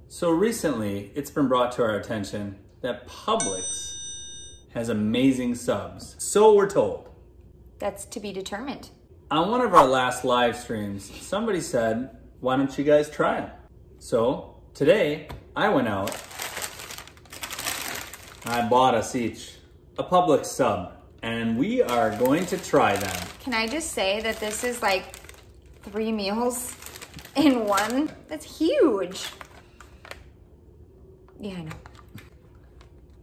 So recently, it's been brought to our attention that Publix has amazing subs. So we're told. That's to be determined. On one of our last live streams, somebody said, why don't you guys try them? So today, I went out, I bought us each a Publix sub, and we are going to try them. Can I just say that this is like 3 meals in one? That's huge. Yeah, I know.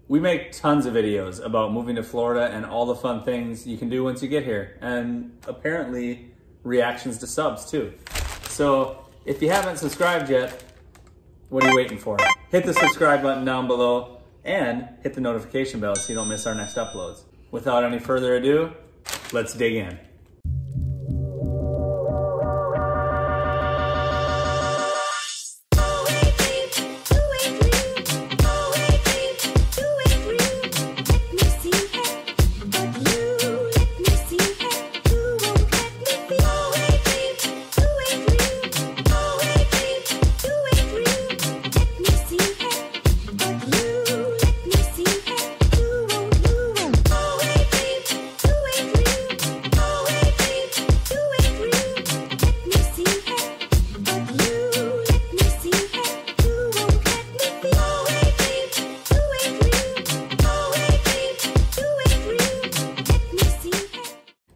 We make tons of videos about moving to Florida and all the fun things you can do once you get here, and apparently reactions to subs too. So if you haven't subscribed yet, what are you waiting for? Hit the subscribe button down below and hit the notification bell so you don't miss our next uploads. Without any further ado, let's dig in.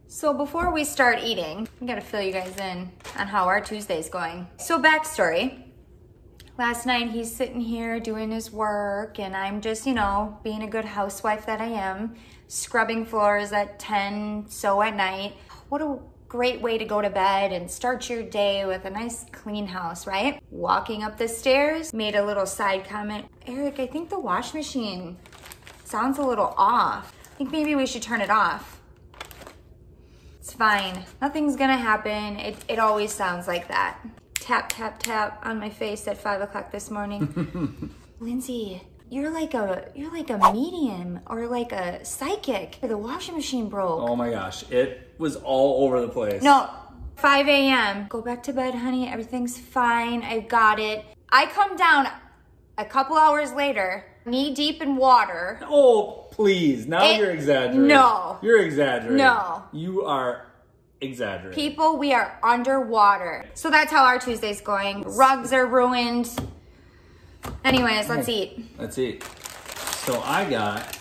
So before we start eating, I gotta fill you guys in on how our Tuesday's going. So backstory, last night he's sitting here doing his work and I'm just, you know, being a good housewife that I am, scrubbing floors at 10, so at night. What a great way to go to bed and start your day with a nice clean house, right? Walking up the stairs, made a little side comment. Eric, I think the wash machine sounds a little off. I think maybe we should turn it off. It's fine. Nothing's gonna happen. It always sounds like that. Tap, tap, tap on my face at 5 o'clock this morning. Lindsay, you're like a medium or like a psychic. The washing machine broke. Oh my gosh, it was all over the place. No, 5 a.m. Go back to bed, honey. Everything's fine. I got it. I come down a couple hours later, knee deep in water. Oh, please. Now you're exaggerating. No. You're exaggerating. No. You are exaggerating. People, we are underwater. So that's how our Tuesday's going. Rugs are ruined. Anyways, let's eat. Let's eat. So I got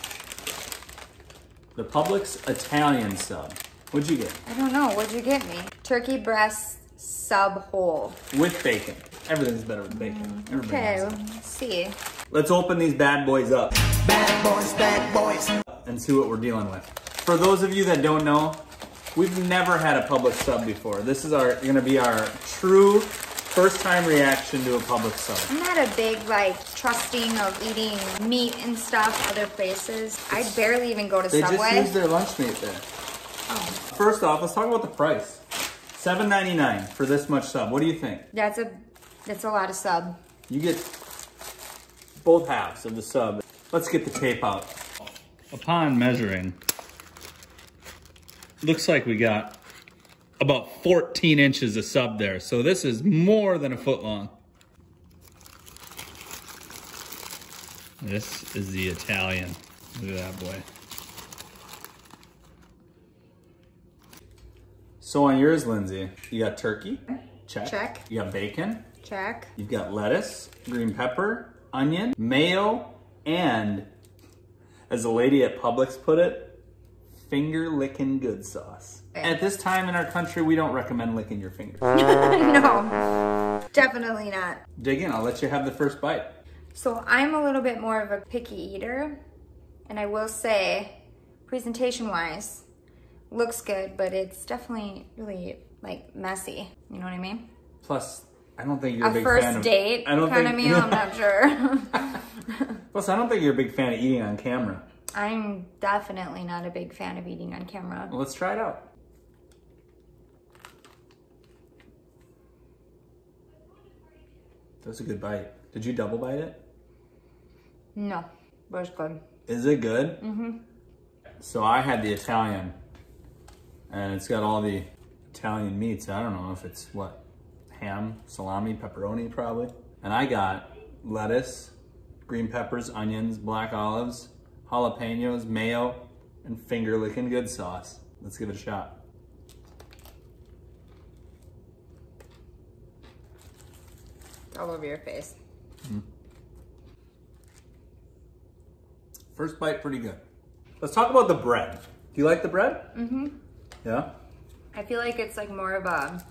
the Publix Italian sub. What'd you get? I don't know. What'd you get me? Turkey breast sub whole. With bacon. Everything's better with bacon. Okay, let's see. Let's open these bad boys up. Bad boys. And see what we're dealing with. For those of you that don't know, we've never had a Publix sub before. This is gonna be our true first time reaction to a Publix sub. I'm not a big trusting of eating meat and stuff other places. I barely even go to They Subway. just use their lunch meat there. Oh. First off, let's talk about the price. $7.99 for this much sub. What do you think? That's a lot of sub. You get both halves of the sub. Let's get the tape out. Upon measuring, looks like we got about 14 inches of sub there. So this is more than a foot long. This is the Italian. Look at that boy. So on yours, Lindsay, you got turkey. Check. Check. You got bacon. Check. You've got lettuce, green pepper, onion, mayo, and as the lady at Publix put it, finger licking good sauce. At this time in our country, we don't recommend licking your fingers. No, definitely not. Dig in, I'll let you have the first bite. So I'm a little bit more of a picky eater, and I will say, presentation-wise, looks good, but it's definitely really messy. You know what I mean? Plus, I don't think you're a big first fan of... date kind of meal, I'm not sure. Plus, I don't think you're a big fan of eating on camera. I'm definitely not a big fan of eating on camera. Well, let's try it out. That's a good bite. Did you double bite it? No, but it's good. Is it good? Mm-hmm. So I had the Italian, and it's got all the Italian meats. I don't know if it's what, ham, salami, pepperoni probably. And I got lettuce, green peppers, onions, black olives, jalapenos, mayo, and finger licking good sauce. Let's give it a shot. It's all over your face. First bite, pretty good. Let's talk about the bread. Do you like the bread? Mm-hmm. Yeah? I feel like it's like more of a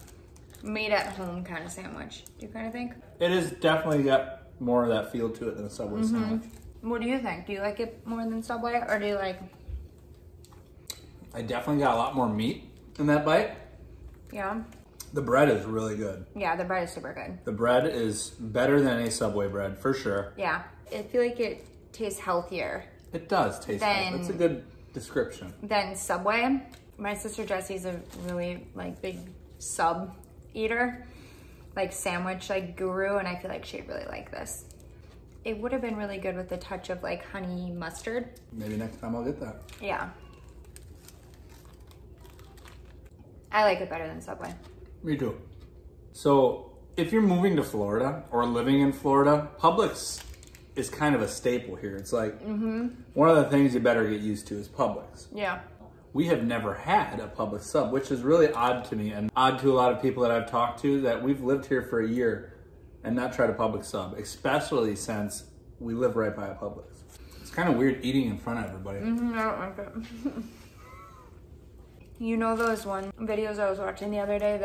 made at home kind of sandwich. Do you kind of think? It is definitely got more of that feel to it than a Subway sandwich. What do you think? Do you like it more than Subway, or do you like? I definitely got a lot more meat in that bite. Yeah. The bread is really good. Yeah, the bread is super good. The bread is better than a Subway bread, for sure. Yeah. I feel like it tastes healthier. It does taste good. That's a good description. Than Subway. My sister Jessie's a really like big sub eater, like sandwich like guru, and I feel like she'd really like this. It would have been really good with a touch of like honey mustard. Maybe next time I'll get that. Yeah. I like it better than Subway. Me too. So if you're moving to Florida or living in Florida, Publix is kind of a staple here. It's like one of the things you better get used to is Publix. Yeah. We have never had a Publix sub, which is really odd to me and odd to a lot of people that I've talked to, that we've lived here for a year and not tried a Publix sub, especially since we live right by a Publix. It's kind of weird eating in front of everybody. I don't like it. You know those one videos I was watching the other day,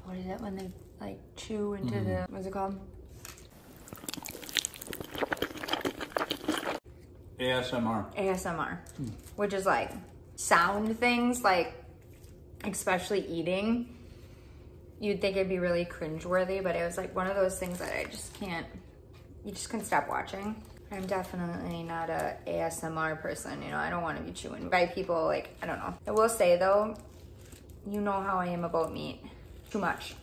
what is it when they like chew into the, what's it called? ASMR. ASMR, which is like sound things, like especially eating. You'd think it'd be really cringeworthy, but it was like one of those things that I just can't, you just couldn't stop watching. I'm definitely not a ASMR person, you know, I don't want to be chewing by people, like, I don't know. I will say though, you know how I am about meat. Too much.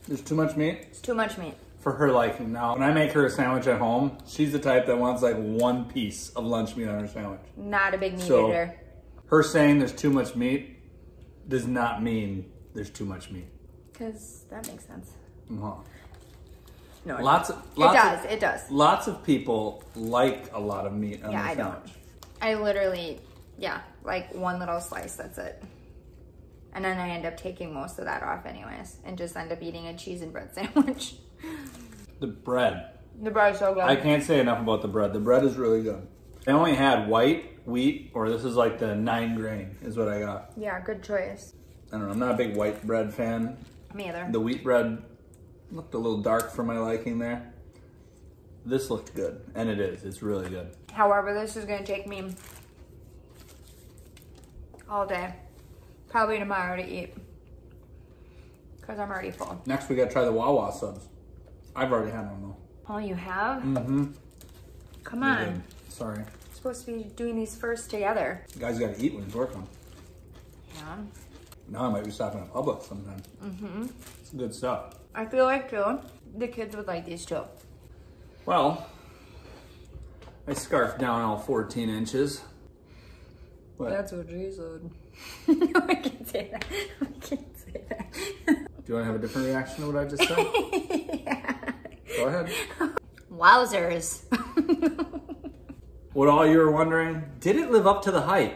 There's too much meat? It's too much meat. For her liking. Now, when I make her a sandwich at home, she's the type that wants like one piece of lunch meat on her sandwich. Not a big meat So, eater. her saying there's too much meat does not mean there's too much meat. Because that makes sense. Uh-huh. No, It does. Lots of people like a lot of meat on Yeah, their I don't. sandwich. I literally, yeah, like one little slice, that's it. And then I end up taking most of that off anyways and just end up eating a cheese and bread sandwich. The bread. The bread is so good. I can't say enough about the bread. The bread is really good. I only had white wheat, or this is like the 9 grain is what I got. Yeah, good choice. I don't know, I'm not a big white bread fan. Me either. The wheat bread looked a little dark for my liking there. This looked good, and it is. It's really good. However, this is gonna take me all day. Probably tomorrow to eat. Because I'm already full. Next, we gotta try the Wawa subs. I've already had one though. Oh, you have? Mm-hmm. Come on. Sorry. We're supposed to be doing these first together. You guys gotta eat when he's working. Yeah. Now I might be stopping at Publix sometime. Mm-hmm. It's good stuff. I feel like too, the kids would like these too. Well, I scarfed down all 14 inches. What? That's what she said. No, I can't say that. I can't say that. Do you want to have a different reaction to what I just said? Yeah. Go ahead. Wowzers. What all you were wondering, did it live up to the hype?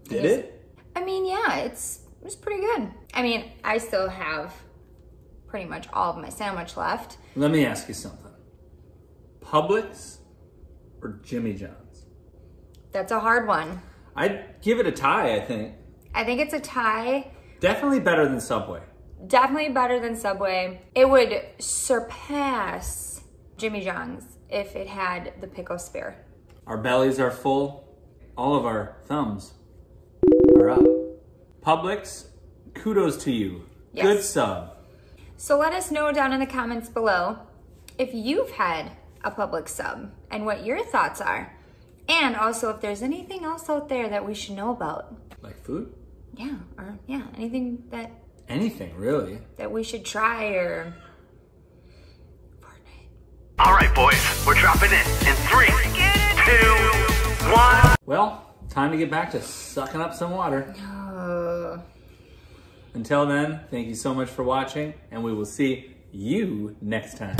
Did it? I mean, yeah, it was pretty good. I mean, I still have pretty much all of my sandwich left. Let me ask you something. Publix or Jimmy John's? That's a hard one. I'd give it a tie, I think. I think it's a tie. Definitely better than Subway. Definitely better than Subway. It would surpass Jimmy John's if it had the pickle spear. Our bellies are full. All of our thumbs are up. Publix, kudos to you. Yes. Good sub. So let us know down in the comments below if you've had a Publix sub and what your thoughts are. And also if there's anything else out there that we should know about. Like food? Yeah, or yeah, anything that Anything, really. that we should try, or Fortnite. All right, boys, we're dropping in 3, 2, 1. Well, time to get back to sucking up some water. Uh, Until then, thank you so much for watching, and we will see you next time.